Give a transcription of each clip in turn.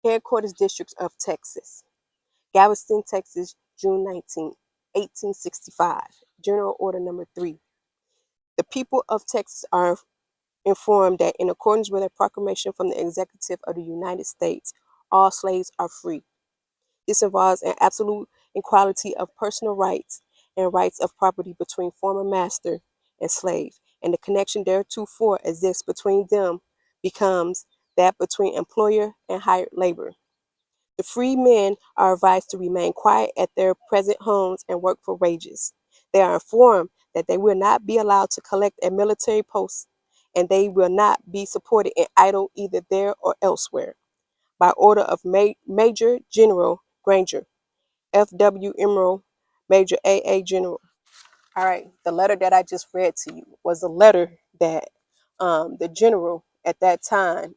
Headquarters District of Texas. Galveston, Texas, June 19, 1865. General Order Number 3. The people of Texas are informed that in accordance with a proclamation from the Executive of the United States, all slaves are free. This involves an absolute equality of personal rights and rights of property between former master and slave, and the connection theretofore exists between them becomes that between employer and hired labor. The free men are advised to remain quiet at their present homes and work for wages. They are informed that they will not be allowed to collect at military posts, and they will not be supported in idle either there or elsewhere. By order of Major General Granger, F.W. Emerald, Major A.A. General. All right, the letter that I just read to you was a letter that the general at that time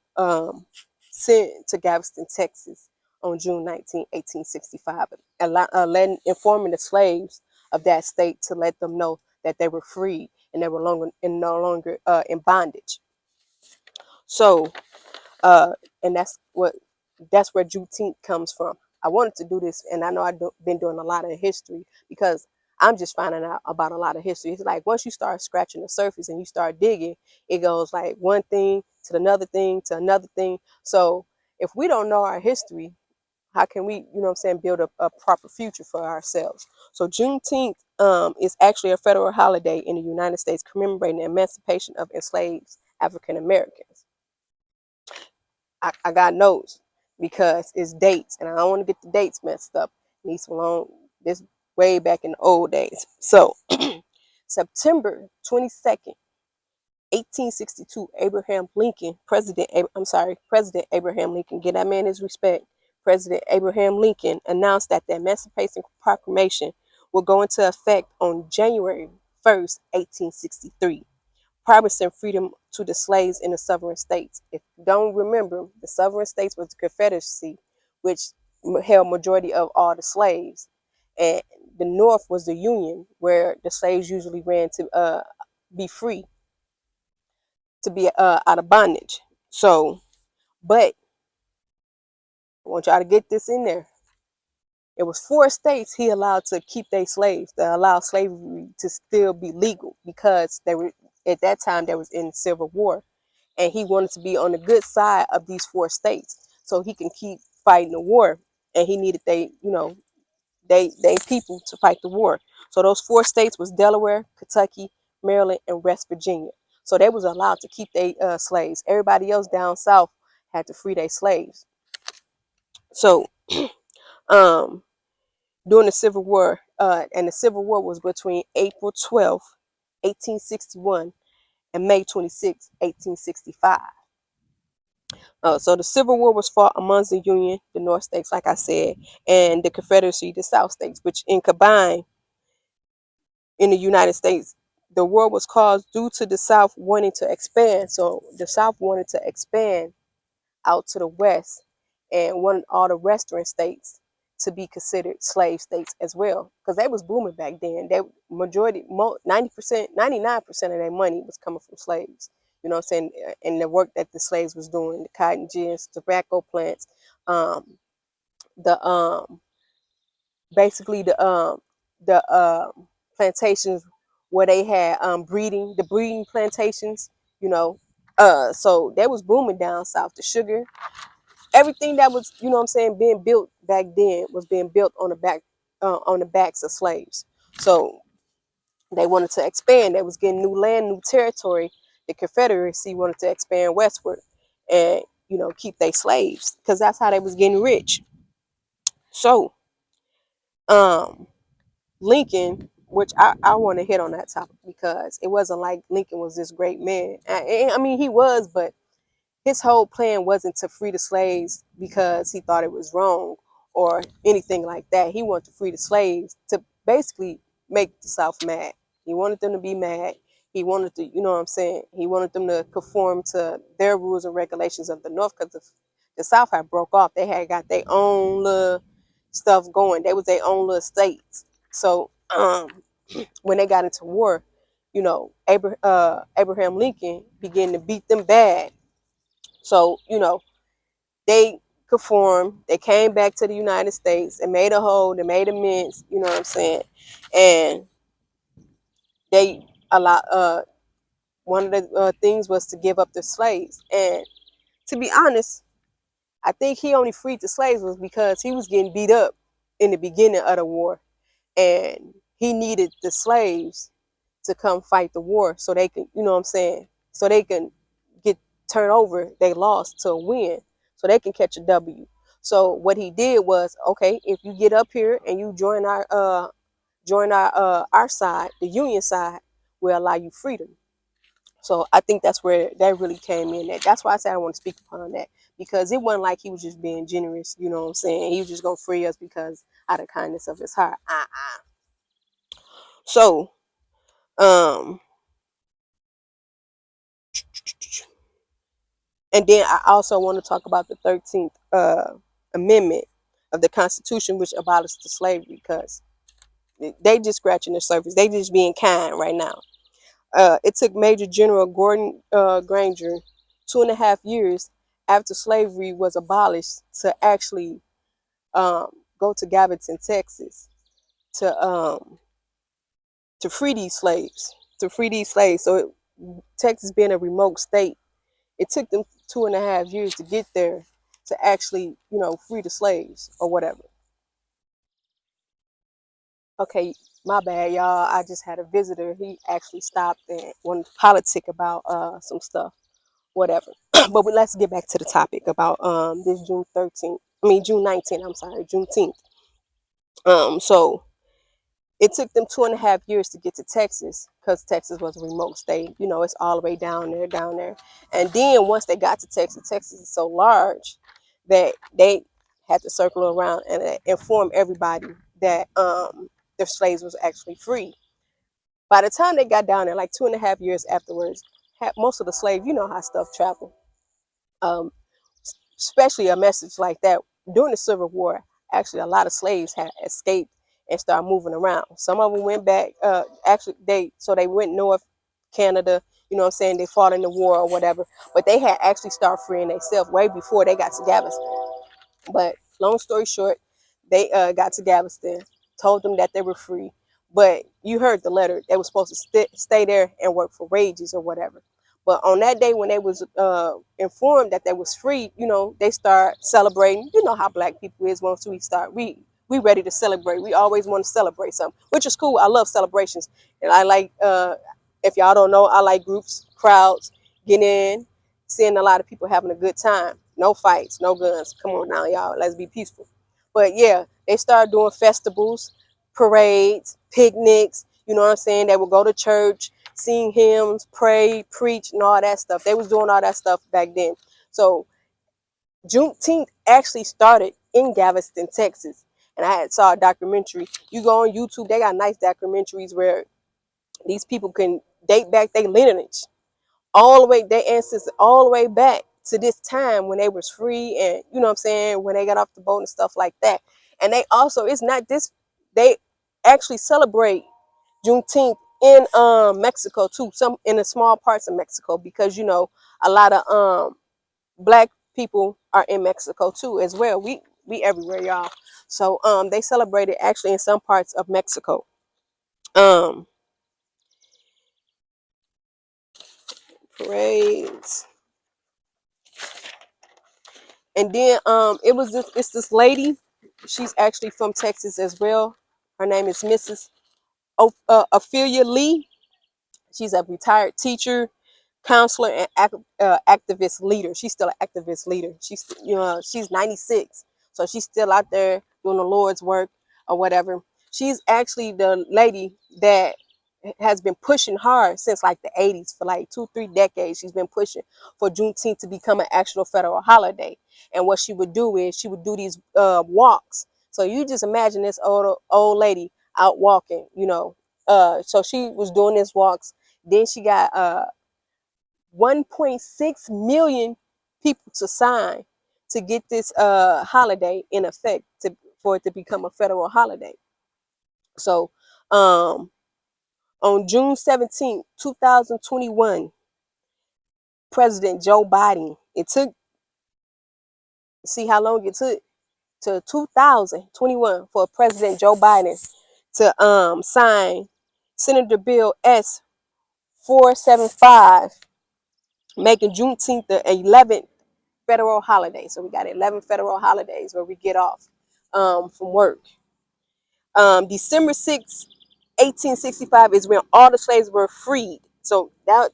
sent to Galveston, Texas on June 19, 1865, informing the slaves of that state to let them know that they were free and they were no longer in bondage. So, and that's where Juneteenth comes from. I wanted to do this, and I know I've been doing a lot of history because I'm just finding out about a lot of history. It's like once you start scratching the surface and you start digging, it goes like one thing to another thing to another thing. So if we don't know our history, how can we, build a proper future for ourselves? So Juneteenth is actually a federal holiday in the United States commemorating the emancipation of enslaved African Americans. I got notes because it's dates, and I don't want to get the dates messed up. These belong this way back in the old days. So September 22nd, 1862, Abraham Lincoln, President Abraham Lincoln, get that man his respect. President Abraham Lincoln announced that the Emancipation Proclamation will go into effect on January 1st, 1863, promising freedom to the slaves in the southern states. If you don't remember, the southern states was the Confederacy, which held majority of all the slaves, and the north was the Union, where the slaves usually ran to be free, to be out of bondage. So, but I want y'all to get this in there. It was 4 states he allowed to keep their slaves, to allow slavery to still be legal, because they were at that time they was in civil war, and he wanted to be on the good side of these 4 states so he can keep fighting the war. And he needed they people to fight the war. So those 4 states was Delaware, Kentucky, Maryland, and West Virginia. So they was allowed to keep their slaves. Everybody else down south had to free their slaves. So um during the Civil War, and the Civil War was between April 12th, 1861 and May 26th, 1865. So the Civil War was fought amongst the Union, the North states, like I said, and the Confederacy, the South states, which in combined in the United States. The war was caused due to the South wanting to expand. So the South wanted to expand out to the West and wanted all the Western states to be considered slave states as well, because they was booming back then. They 90%, 99% of their money was coming from slaves. You know what I'm saying? And the work that the slaves was doing, the cotton gins, tobacco plants, the basically the plantations where they had the breeding plantations, you know. So they was booming down south. The sugar, everything that was, being built back then was being built on the backs of slaves. So they wanted to expand. They was getting new land, new territory. The Confederacy wanted to expand westward and, keep their slaves, because that's how they was getting rich. So um Lincoln, which I want to hit on that topic, because it wasn't like Lincoln was this great man. I mean, he was, but his whole plan wasn't to free the slaves because he thought it was wrong or anything like that. He wanted to free the slaves to basically make the South mad. He wanted them to be mad. He wanted to, he wanted them to conform to their rules and regulations of the North, because the South had broke off. They had got their own little stuff going. They was their own little states. So when they got into war, Abraham Lincoln began to beat them bad. So, they conform. They came back to the United States and made a whole, they made amends, you know what I'm saying? And they allow one of the things was to give up the slaves. And to be honest, I think he only freed the slaves was because he was getting beat up in the beginning of the war, and he needed the slaves to come fight the war so they can, you know what I'm saying, so they can get turn over they lost to a win, so they can catch a W. So what he did was, okay, if you get up here and you join our side, the Union side, will allow you freedom. So I think that's where that really came in. That's why I said I want to speak upon that, because it wasn't like he was just being generous. You know what I'm saying? He was just gonna free us because out of kindness of his heart. So um, and then I also want to talk about the 13th Amendment of the Constitution, which abolished the slavery, because they just scratching the surface. They just being kind right now. It took Major General Gordon Granger 2.5 years after slavery was abolished to actually go to Galveston, Texas, to um, to free these slaves. So Texas being a remote state, it took them 2.5 years to get there to actually, free the slaves or whatever. Okay, my bad, y'all. I just had a visitor. He actually stopped and wanted to politic about some stuff, whatever. But let's get back to the topic about this June 13th. I mean June 19th. I'm sorry, Juneteenth. So it took them 2.5 years to get to Texas because Texas was a remote state. It's all the way down there, down there. And then once they got to Texas, Texas is so large that they had to circle around and inform everybody that their slaves was actually free. By the time they got down there, like 2.5 years afterwards, most of the slaves, you know how stuff travel. Um, Especially a message like that during the Civil War. Actually, a lot of slaves had escaped and started moving around. Some of them went back. Actually, they went north, Canada. You know what I'm saying? They fought in the war or whatever. But they had actually started freeing themselves way before they got to Galveston. But long story short, they got to Galveston, told them that they were free. But you heard the letter. They were supposed to stay there and work for wages or whatever. But on that day when they was informed that they was free, they start celebrating. You know how black people is once we start. We ready to celebrate. We always want to celebrate something, which is cool. I love celebrations. And I like, if y'all don't know, I like groups, crowds, getting in, seeing a lot of people having a good time. No fights, no guns. Come on now, y'all. Let's be peaceful. But yeah, they started doing festivals, parades, picnics. You know what I'm saying? They would go to church, sing hymns, pray, preach, and all that stuff. They was doing all that stuff back then. So Juneteenth actually started in Galveston, Texas. And I had saw a documentary. You go on YouTube, they got nice documentaries where these people can date back their lineage all the way, their ancestors all the way back to this time when they was free, and you know what I'm saying, when they got off the boat and stuff like that. And they also, it's not this, they actually celebrate Juneteenth in Mexico too, some in the small parts of Mexico, because a lot of black people are in Mexico too as well. We everywhere, y'all. So they celebrate it actually in some parts of Mexico. Um Parades. And then it's this lady. She's actually from Texas as well. Her name is Mrs. Ophelia Lee. She's a retired teacher, counselor, and activist leader. She's still an activist leader. She's 96, so she's still out there doing the Lord's work or whatever. She's actually the lady that has been pushing hard since like the 80s, for like 2-3 decades. She's been pushing for Juneteenth to become an actual federal holiday. And what she would do is she would do these walks. So you just imagine this old lady out walking, so she was doing these walks. Then she got 1.6 million people to sign to get this holiday in effect, for it to become a federal holiday. So on June 17th, 2021, President Joe Biden, it took See how long it took to 2021 for President Joe Biden to sign Senator Bill S 475, making Juneteenth the 11th federal holiday. So we got 11 federal holidays where we get off from work. December 6th, 1865 is when all the slaves were freed. So that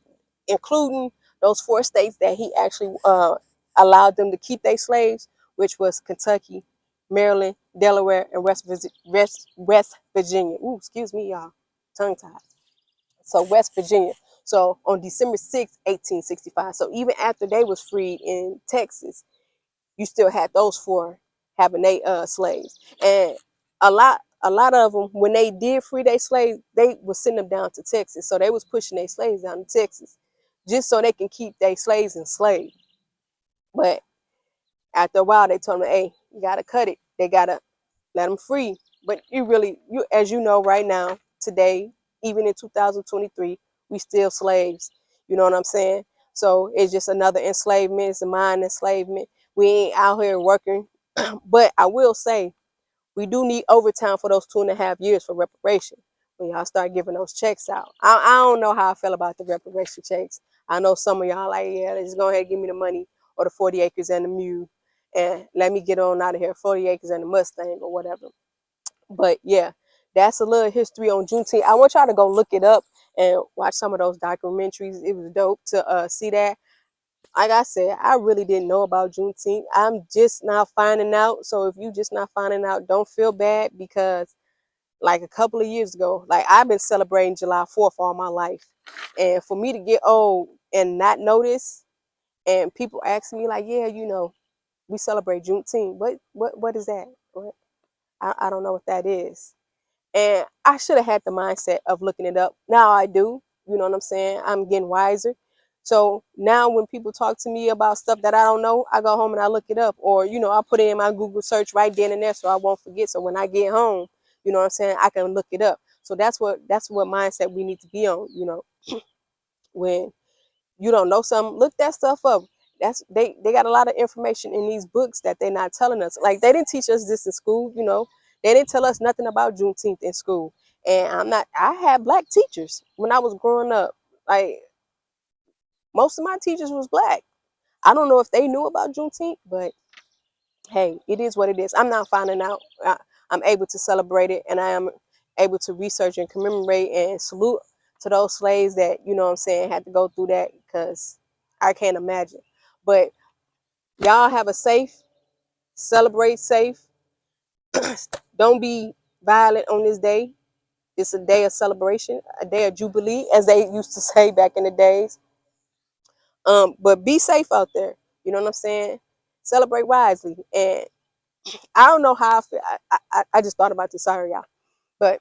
including those 4 states that he actually allowed them to keep their slaves, which was Kentucky, Maryland, Delaware, and West Virginia. Ooh, excuse me, y'all. Tongue tied. So West Virginia. So on December 6th, 1865. So even after they was freed in Texas, you still had those four having they slaves. And a lot of them, when they did free their slaves, they would send them down to Texas. So they was pushing their slaves down to Texas just so they can keep their slaves enslaved. But after a while, they told them, hey, you gotta cut it. They gotta let them free. But you as you know right now, today, even in 2023, we still slaves. You know what I'm saying? So it's just another enslavement. It's a mind enslavement. We ain't out here working. But I will say, we do need overtime for those 2.5 years for reparation. When y'all start giving those checks out. I don't know how I feel about the reparation checks. I know some of y'all like, yeah, just go ahead and give me the money or the 40 acres and the mule and let me get on out of here. 40 acres and the Mustang or whatever. But yeah, that's a little history on Juneteenth. I want y'all to go look it up and watch some of those documentaries. It was dope to see that. Like I said, I really didn't know about Juneteenth. I'm just now finding out. So if you just not finding out, don't feel bad, because like a couple of years ago, like I've been celebrating July 4th all my life. And for me to get old and not notice, and people ask me like, yeah, we celebrate Juneteenth. What is that? What? I don't know what that is. And I should have had the mindset of looking it up. Now I do. You know what I'm saying? I'm getting wiser. So now when people talk to me about stuff that I don't know, I go home and I look it up. Or, I put it in my Google search right then and there so I won't forget. So when I get home, you know what I'm saying, I can look it up. So that's what mindset we need to be on, when you don't know something, look that stuff up. They got a lot of information in these books that they're not telling us. Like they didn't teach us this in school, They didn't tell us nothing about Juneteenth in school. And I had black teachers when I was growing up. Like most of my teachers was black. I don't know if they knew about Juneteenth, but hey, it is what it is. I'm not finding out. I'm able to celebrate it, and I am able to research and commemorate and salute to those slaves that, what I'm saying, had to go through that, because I can't imagine. But y'all have a safe, celebrate safe. Don't be violent on this day. It's a day of celebration, a day of jubilee, as they used to say back in the days. But be safe out there. You know what I'm saying? Celebrate wisely. And I don't know how I feel. I just thought about this. Sorry, y'all. But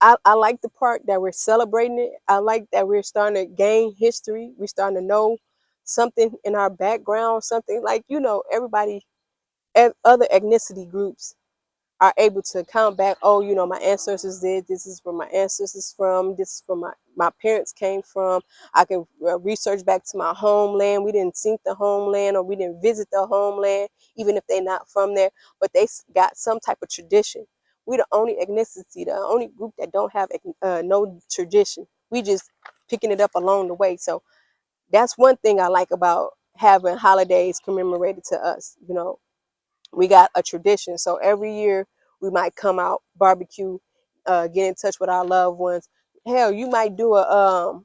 I like the part that we're celebrating it. I like that we're starting to gain history. We're starting to know something in our background, something like, everybody, other ethnicity groups are able to count back, oh, my ancestors did, this is where my ancestors from, this is where my parents came from. I can research back to my homeland. We didn't sink the homeland, or we didn't visit the homeland, even if they're not from there, but they got some type of tradition. We the only ethnicity, the only group that don't have no tradition. We just picking it up along the way. So that's one thing I like about having holidays commemorated to us. We got a tradition. So every year we might come out, barbecue, get in touch with our loved ones. Hell, you might do a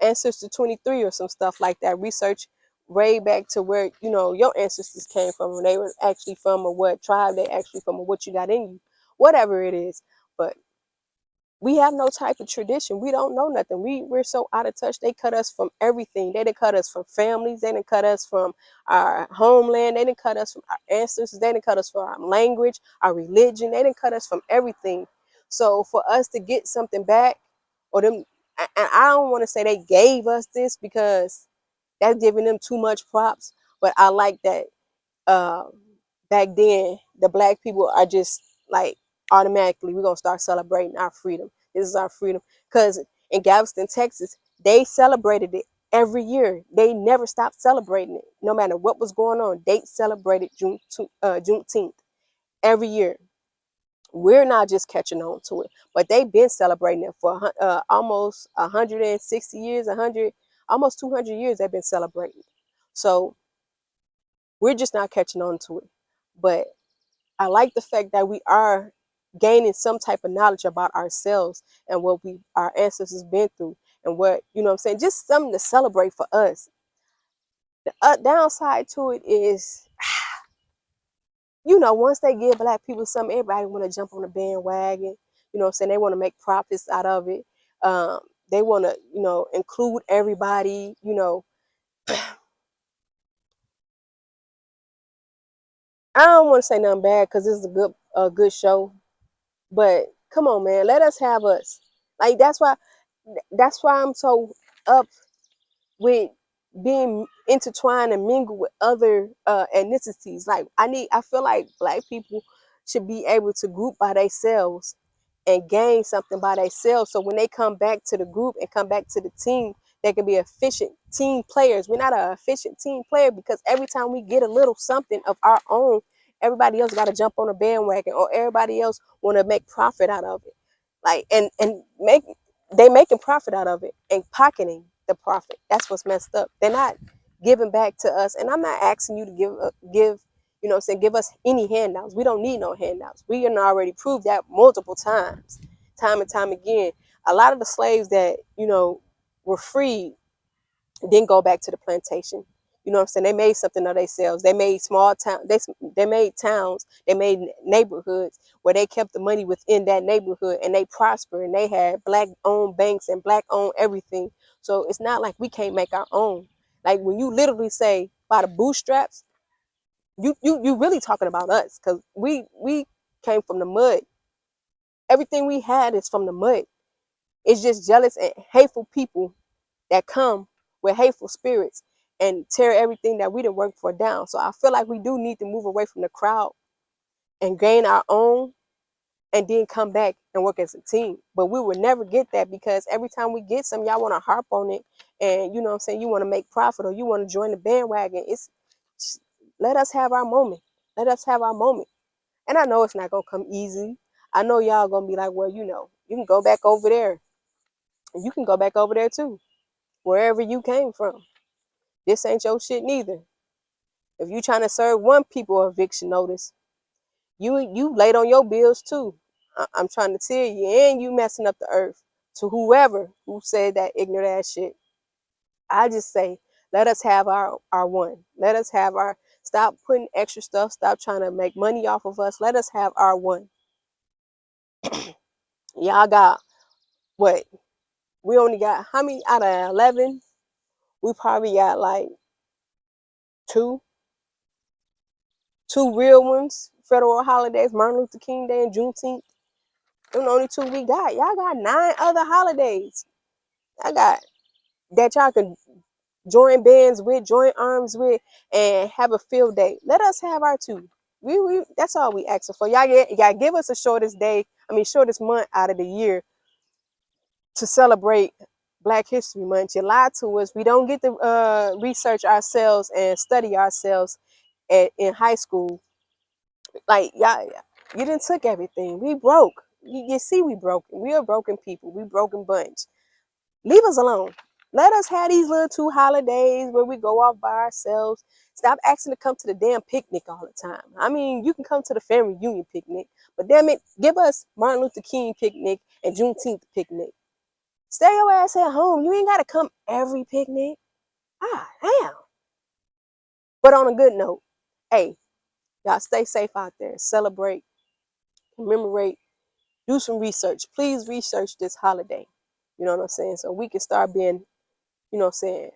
Ancestor 23 or some stuff like that. Research way back to where, your ancestors came from, and they were actually from, or what tribe they actually from, or what you got in you, whatever it is. But we have no type of tradition. We don't know nothing. We're so out of touch. They cut us from everything. They didn't cut us from families. They didn't cut us from our homeland. They didn't cut us from our ancestors. They didn't cut us from our language, our religion. They didn't cut us from everything. So for us to get something back, or them, and I don't want to say they gave us this, because that's giving them too much props. But I like that uh, back then the black people are just like, automatically we're gonna start celebrating our freedom. This is our freedom, because in Galveston, Texas, they celebrated it every year. They never stopped celebrating it. No matter what was going on, they celebrated Juneteenth every year. We're not just catching on to it, but they've been celebrating it for almost 160 years, 100, almost 200 years they've been celebrating. So we're just not catching on to it. But I like the fact that we are gaining some type of knowledge about ourselves and what our ancestors been through and what, you know what I'm saying, just something to celebrate for us. The downside to it is, once they give black people something, everybody want to jump on the bandwagon. You know what I'm saying? They want to make profits out of it. Um, they want to, include everybody. I don't want to say nothing bad because this is a good show. But come on, man, let us have us. Like that's why I'm so up with being intertwined and mingled with other ethnicities. Like I feel like black people should be able to group by themselves and gain something by themselves. So when they come back to the group and come back to the team, they can be efficient team players. We're not an efficient team player because every time we get a little something of our own, everybody else got to jump on a bandwagon or everybody else want to make profit out of it. Like and make they making profit out of it and pocketing the profit. That's what's messed up. They're not giving back to us. And I'm not asking you to give give us any handouts. We don't need no handouts. We can already prove that multiple times, time and time again. A lot of the slaves that were freed then go back to the plantation. You know what I'm saying? They made something of themselves. They made small town. They made towns. They made neighborhoods where they kept the money within that neighborhood, and they prospered. And they had black-owned banks and black-owned everything. So it's not like we can't make our own. Like when you literally say by the bootstraps, you really talking about us because we came from the mud. Everything we had is from the mud. It's just jealous and hateful people that come with hateful spirits and tear everything that we done worked for down. So I feel like we do need to move away from the crowd and gain our own and then come back and work as a team. But we will never get that because every time we get some, y'all want to harp on it and you know what I'm saying, you want to make profit or you want to join the bandwagon. Let us have our moment. Let us have our moment. And I know it's not gonna come easy. I know y'all gonna be like, well, you can go back over there. And you can go back over there too, wherever you came from. This ain't your shit neither. If you trying to serve one people eviction notice, you late on your bills too. I'm trying to tell you, and you messing up the earth. To whoever who said that ignorant ass shit, I just say, let us have our one. Let us have our. Stop putting extra stuff. Stop trying to make money off of us. Let us have our one. Y'all got what? We only got how many out of 11? We probably got like two, two real ones. Federal holidays, Martin Luther King Day and Juneteenth. Them the only two we got. Y'all got 9 other holidays. I got that y'all can join bands with, join arms with, and have a field day. Let us have our two. We that's all we asking for. Y'all give us the shortest month out of the year to celebrate Black History Month. You lied to us. We don't get to research ourselves and study ourselves in high school. Like y'all, you didn't took everything. We broke. You see, we broken. We are broken people. We broken bunch. Leave us alone. Let us have these little 2 holidays where we go off by ourselves. Stop asking to come to the damn picnic all the time. I mean, you can come to the family reunion picnic, but damn it, give us Martin Luther King picnic and Juneteenth picnic. Stay your ass at home. You ain't got to come every picnic. Ah, damn. But on a good note, hey, y'all stay safe out there. Celebrate, commemorate, do some research. Please research this holiday. You know what I'm saying? So we can start being, you know what I'm saying,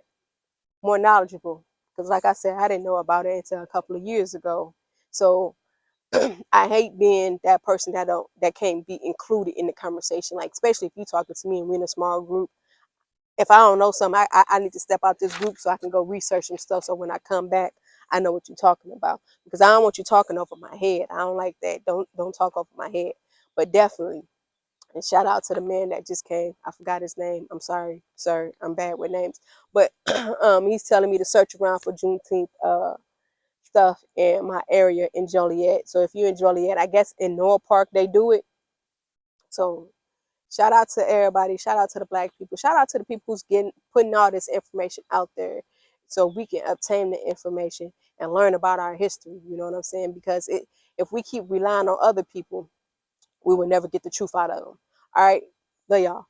more knowledgeable. Because like I said, I didn't know about it until a couple of years ago. So I hate being that person that can't be included in the conversation. Like especially if you talking to me and we're in a small group. If I don't know something, I need to step out this group so I can go research some stuff. So when I come back, I know what you're talking about. Because I don't want you talking over my head. I don't like that. Don't talk over my head. But definitely And shout out to the man that just came. I forgot his name. I'm sorry, sir. I'm bad with names. But he's telling me to search around for Juneteenth stuff in my area in Joliet. So if you're in Joliet, I guess in Noah Park they do it. So shout out to everybody. Shout out to the black people. Shout out to the people who's putting all this information out there so we can obtain the information and learn about our history. You know what I'm saying? Because if we keep relying on other people, we will never get the truth out of them. All right. Love y'all.